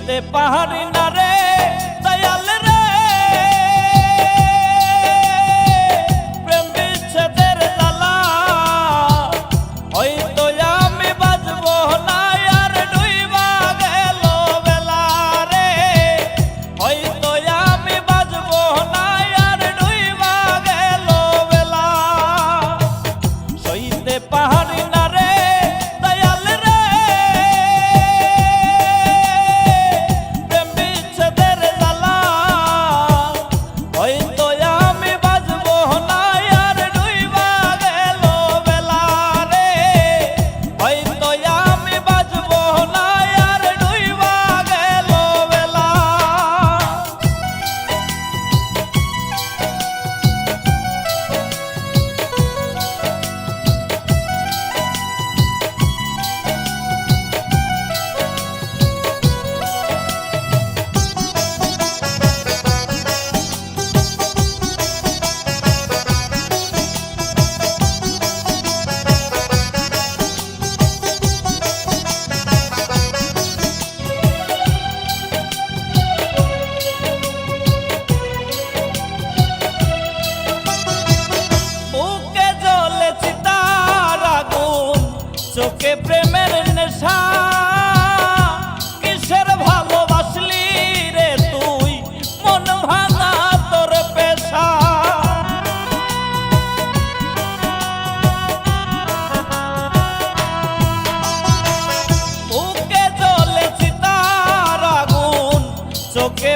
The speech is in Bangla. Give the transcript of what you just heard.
সইতে পাহাড়ি না রে দয়াল রে প্রেম বিচ্ছেদের জ্বালা হয়তো আমি বাঁচবো না আর ডুইবা গেল বেলা রে হয়তো আমি বাঁচবো না আর ডুইবা গেল বেলা সইতে পাহাড়ি না রে দয়াল রে প্রেম বিচ্ছেদের জ্বালা হয়তো আমি বাঁচবো না আর ডুইবা গেল বেলা রে হয়তো আমি বাঁচবো না আর ডুইবা গেল বেলা। বুকে জ্বলে চিতার আগুন চোখে প্রেমের নেশা কিসের ভালোবাসলি রে তুই মন ভাঙা তোর পেশা বুকে জ্বলে চিতার আগুন চোখে